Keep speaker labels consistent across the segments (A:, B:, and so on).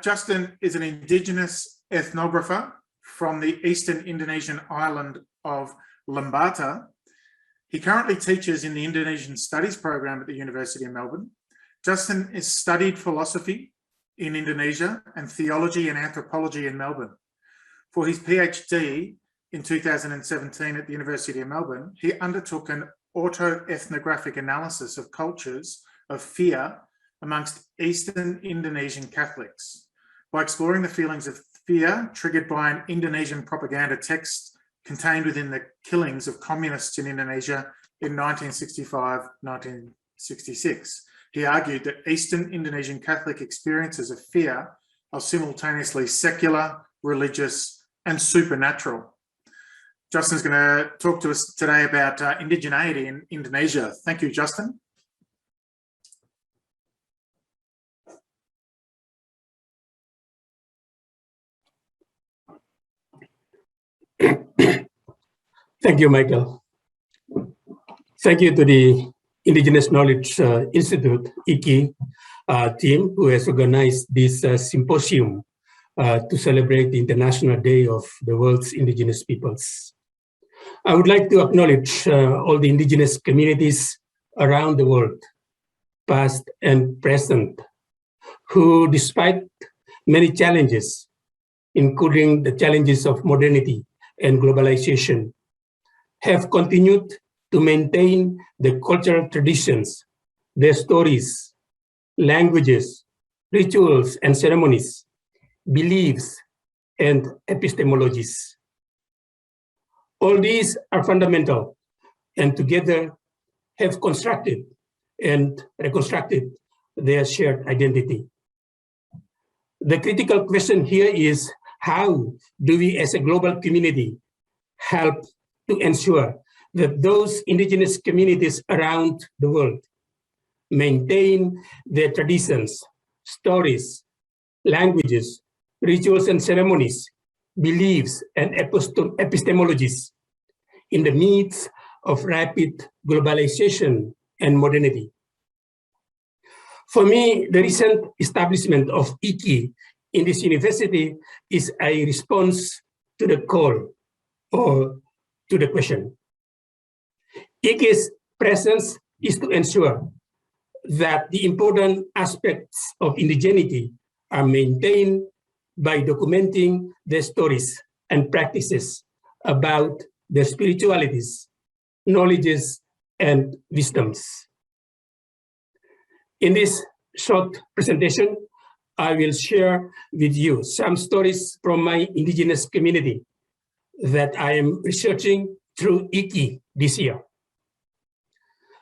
A: Justin is an Indigenous ethnographer from the Eastern Indonesian island of Lembata. He currently teaches in the Indonesian Studies program at the University of Melbourne. Justin has studied philosophy in Indonesia and theology and anthropology in Melbourne. For his PhD in 2017 at the University of Melbourne, he undertook an autoethnographic analysis of cultures of fear amongst Eastern Indonesian Catholics by exploring the feelings of fear triggered by an Indonesian propaganda text contained within the killings of communists in Indonesia in 1965-1966. He argued that Eastern Indonesian Catholic experiences of fear are simultaneously secular, religious, and supernatural. Justin's going to talk to us today about indigeneity in Indonesia. Thank you, Justin.
B: Thank you, Michael. Thank you to the Indigenous Knowledge Institute, IKI, team who has organized this symposium to celebrate the International Day of the World's Indigenous Peoples. I would like to acknowledge all the indigenous communities around the world, past and present, who, despite many challenges, including the challenges of modernity and globalization, have continued to maintain the cultural traditions, their stories, languages, rituals and ceremonies, beliefs, and epistemologies. All these are fundamental and together have constructed and reconstructed their shared identity. The critical question here is, how do we as a global community help to ensure that those indigenous communities around the world maintain their traditions, stories, languages, rituals and ceremonies, beliefs and epistemologies in the midst of rapid globalization and modernity? For me, the recent establishment of IKI in this university is a response to the call or to the question. IKI's presence is to ensure that the important aspects of indigeneity are maintained by documenting their stories and practices about their spiritualities, knowledges, and wisdoms. In this short presentation, I will share with you some stories from my indigenous community that I am researching through IKI this year.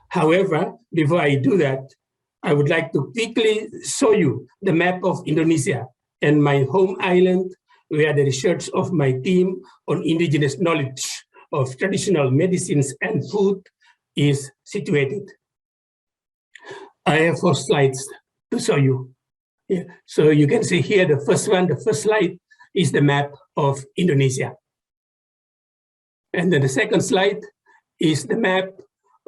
B: However, before I do that, I would like to quickly show you the map of Indonesia and my home island, where the research of my team on indigenous knowledge of traditional medicines and food is situated. I have 4 slides to show you. Yeah. So you can see here the first slide is the map of Indonesia. And then the second slide is the map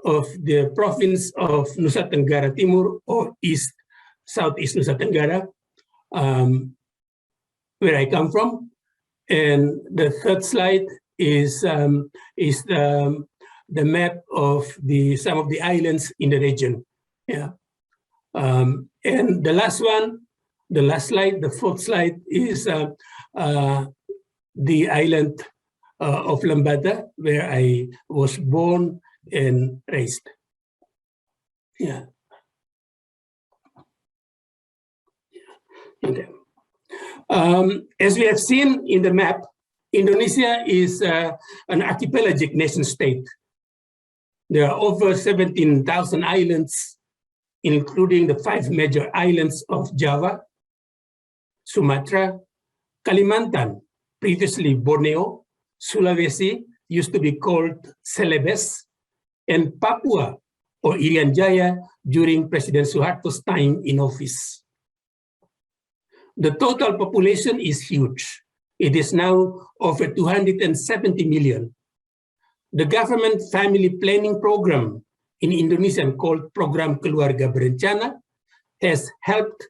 B: of the province of Nusa Tenggara Timur or Southeast Nusa Tenggara, where I come from. And the third slide is the map of some of the islands in the region. Yeah. And the last slide, the fourth slide, is the island of Lembata, where I was born and raised. Yeah. Okay. As we have seen in the map, Indonesia is an archipelagic nation state. There are over 17,000 islands, including the 5 major islands of Java, Sumatra, Kalimantan, previously Borneo, Sulawesi, used to be called Celebes, and Papua or Irian Jaya during President Suharto's time in office. The total population is huge. It is now over 270 million. The government family planning program in Indonesian called Program Keluarga Berencana has helped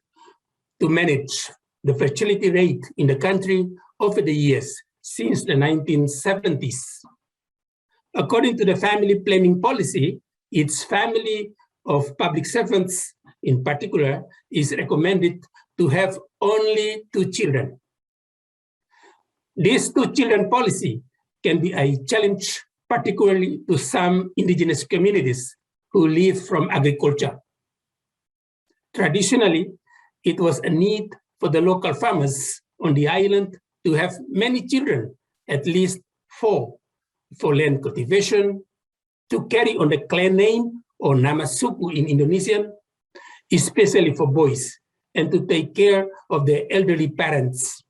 B: to manage the fertility rate in the country over the years since the 1970s. According to the family planning policy, its family of public servants in particular is recommended to have only 2 children. This 2 children policy can be a challenge, particularly to some indigenous communities who live from agriculture. Traditionally, it was a need for the local farmers on the island to have many children, at least 4, for land cultivation, to carry on the clan name or nama suku in Indonesian, especially for boys, and to take care of their elderly parents.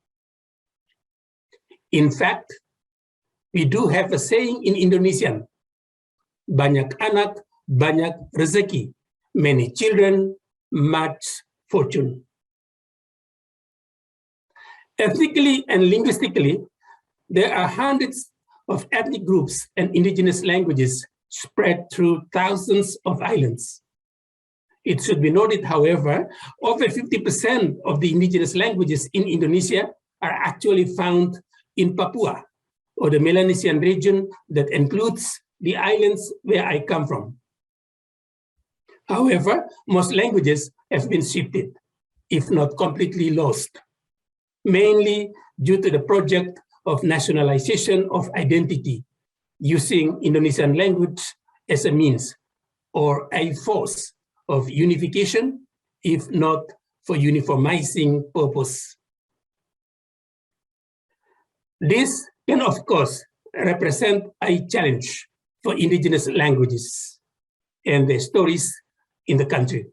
B: In fact, we do have a saying in Indonesian, banyak anak, banyak rezeki, many children, much fortune. Ethnically and linguistically, there are hundreds of ethnic groups and indigenous languages spread through thousands of islands. It should be noted, however, over 50% of the indigenous languages in Indonesia are actually found in Papua, or the Melanesian region that includes the islands where I come from. However, most languages have been shifted, if not completely lost, mainly due to the project of nationalization of identity, using Indonesian language as a means or a force of unification, if not for uniformizing purpose. This can, of course, represent a challenge for indigenous languages and their stories in the country.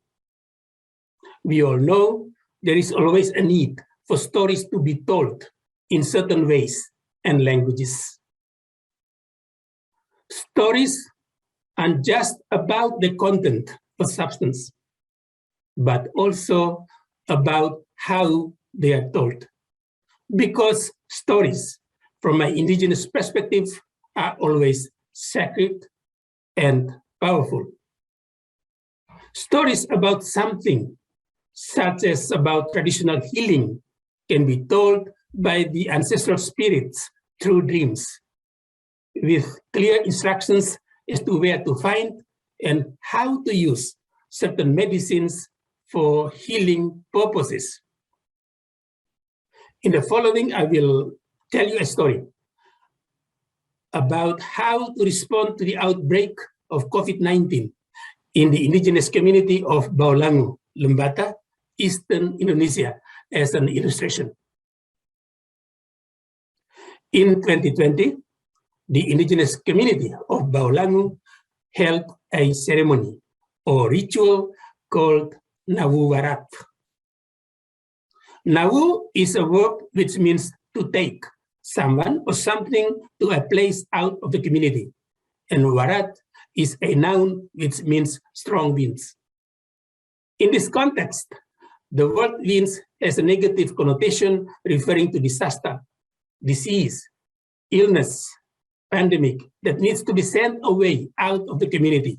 B: We all know there is always a need for stories to be told in certain ways and languages. Stories aren't just about the content or substance, but also about how they are told. Because stories, from my indigenous perspective, are always sacred and powerful. Stories about something, such as about traditional healing, can be told by the ancestral spirits through dreams, with clear instructions as to where to find and how to use certain medicines for healing purposes. In the following, I will tell you a story about how to respond to the outbreak of COVID-19 in the indigenous community of Baulangu, Lembata, Eastern Indonesia, as an illustration. In 2020, the indigenous community of Baulangu held a ceremony or ritual called Nawu Warat. Nawu is a verb which means to take someone or something to a place out of the community, and Warat is a noun which means strong winds. In this context, the word winds has a negative connotation referring to disaster, disease, illness, pandemic that needs to be sent away out of the community.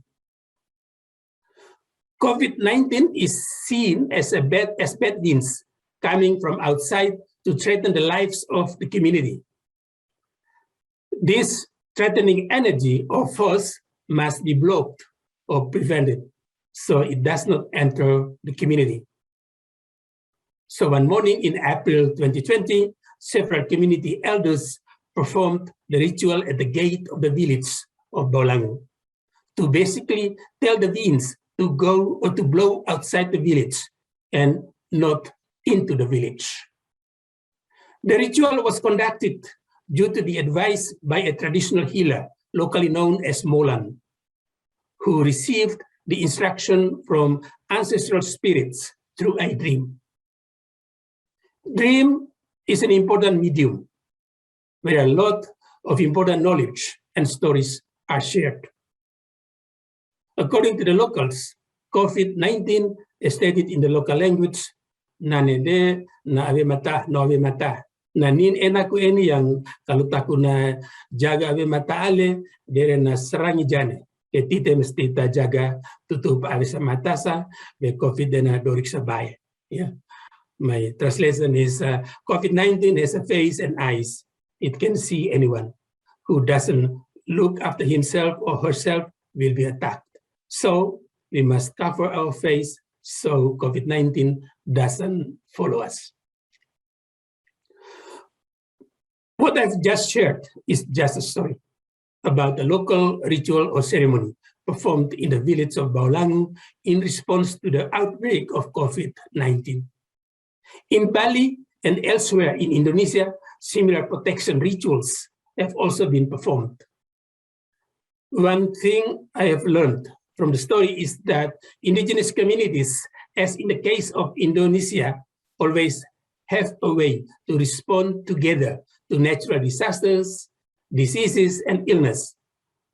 B: COVID-19 is seen as bad winds coming from outside to threaten the lives of the community. This threatening energy or force must be blocked or prevented so it does not enter the community. So one morning in April 2020, several community elders performed the ritual at the gate of the village of Baulangu to basically tell the winds to go or to blow outside the village and not into the village. The ritual was conducted due to the advice by a traditional healer, locally known as Molan, who received the instruction from ancestral spirits through a dream. Dream is an important medium where a lot of important knowledge and stories are shared. According to the locals, COVID-19 is stated in the local language, nanede na ave mata no ave mata. Nanin enaku ini yang kalau taku na jaga ave mata ale, dere na serangi jane. Ketite mesti ta jaga tutup ave sa mata sa, be COVID na dorik sa baye. Yeah. My translation is COVID-19 has a face and eyes. It can see anyone who doesn't look after himself or herself will be attacked. So we must cover our face so COVID-19 doesn't follow us. What I've just shared is just a story about a local ritual or ceremony performed in the village of Baulangu in response to the outbreak of COVID-19. In Bali and elsewhere in Indonesia, similar protection rituals have also been performed. One thing I have learned from the story is that indigenous communities, as in the case of Indonesia, always have a way to respond together to natural disasters, diseases and illness,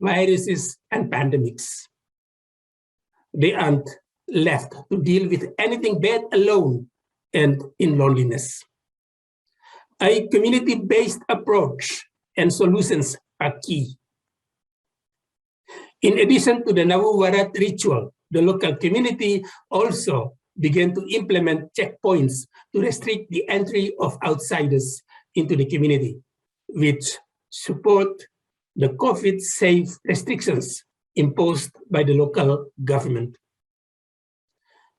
B: viruses and pandemics. They aren't left to deal with anything bad alone and in loneliness. A community-based approach and solutions are key. In addition to the Nawu ritual, the local community also began to implement checkpoints to restrict the entry of outsiders into the community, which support the COVID-safe restrictions imposed by the local government.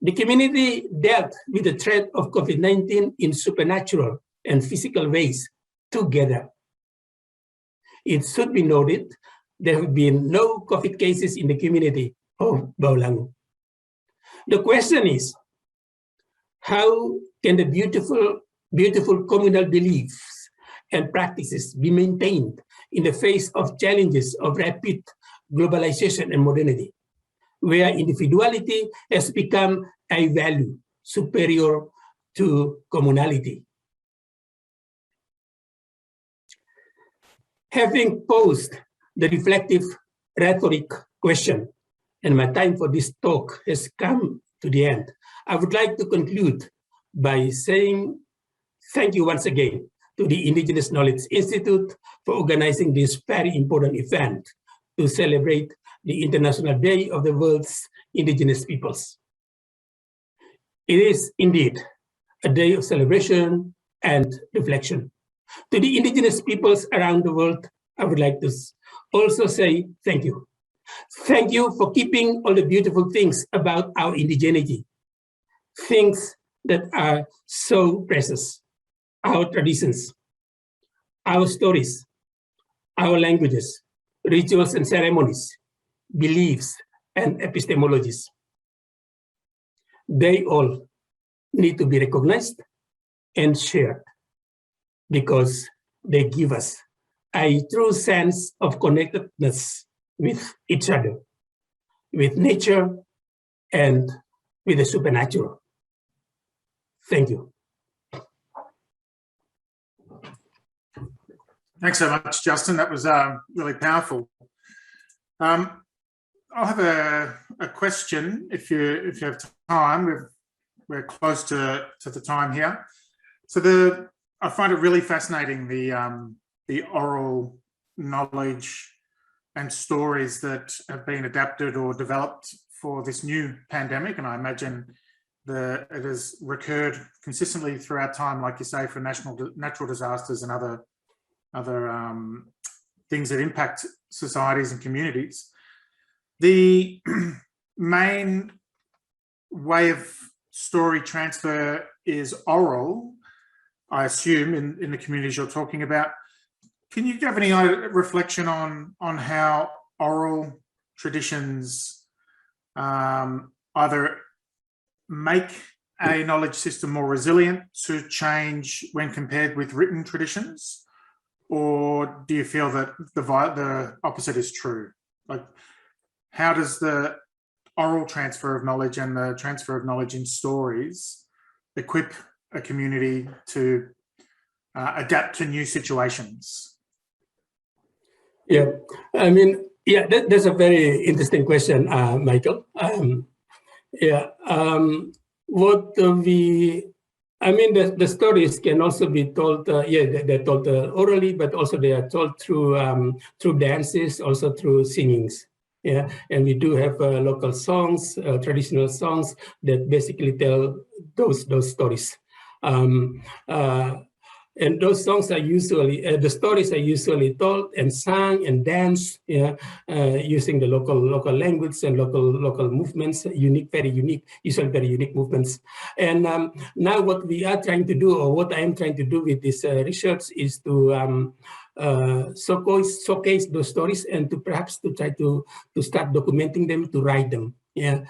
B: The community dealt with the threat of COVID-19 in supernatural and physical ways together. It should be noted there have been no COVID cases in the community of Baulangu. The question is, how can the beautiful communal beliefs and practices be maintained in the face of challenges of rapid globalization and modernity, where individuality has become a value superior to communality? Having posed the reflective rhetoric question, and my time for this talk has come to the end, I would like to conclude by saying thank you once again to the Indigenous Knowledge Institute for organizing this very important event to celebrate the International Day of the World's Indigenous Peoples. It is indeed a day of celebration and reflection. To the indigenous peoples around the world, I would like to also say thank you. Thank you for keeping all the beautiful things about our indigeneity, things that are so precious, our traditions, our stories, our languages, rituals and ceremonies, beliefs and epistemologies. They all need to be recognized and shared because they give us a true sense of connectedness with each other, with nature, and with the supernatural. Thank you.
A: Thanks so much, Justin. That was really powerful. I'll have a question if you have time. We're close to the time here. So I find it really fascinating the oral knowledge and stories that have been adapted or developed for this new pandemic, and I imagine it has recurred consistently throughout time, like you say, for natural disasters and other things that impact societies and communities. The main way of story transfer is oral, I assume, in the communities you're talking about. Can you give any reflection on how oral traditions either make a knowledge system more resilient to change when compared with written traditions, or do you feel that the opposite is true? Like, how does the oral transfer of knowledge and the transfer of knowledge in stories equip a community to adapt to new situations?
B: Yeah, I mean, yeah, that's a very interesting question, Michael. The stories can also be told, they're told orally, but also they are told through dances, also through singings. Yeah, and we do have local songs, traditional songs that basically tell those stories. And those songs are usually, the stories are usually told and sung and danced, using the local language and local movements, very unique, usually very unique movements. And now what we are trying to do, or what I am trying to do with this research, is to showcase those stories and to perhaps to try to start documenting them, to write them. Yeah.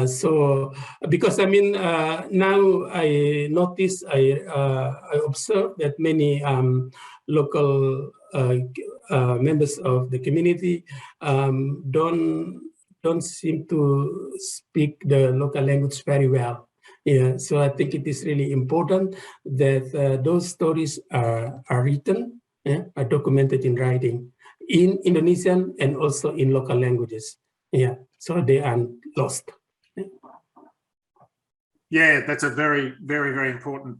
B: So because I mean, now I notice, I observe that many local members of the community don't seem to speak the local language very well. Yeah, so I think it is really important that those stories are written, are documented in writing, in Indonesian and also in local languages. Yeah, so they aren't lost.
A: Yeah, that's a very, very, very important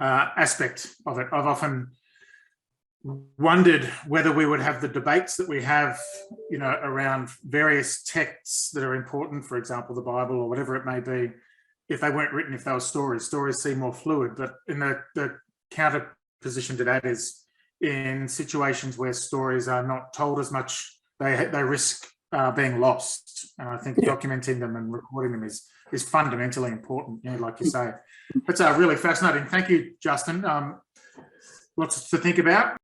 A: aspect of it. I've often wondered whether we would have the debates that we have, you know, around various texts that are important, for example, the Bible or whatever it may be, if they weren't written, if they were stories. Stories seem more fluid, but in the counter position to that is in situations where stories are not told as much, they risk being lost. And I think documenting them and recording them is fundamentally important, you know, like you say. That's really fascinating. Thank you, Justin. Lots to think about.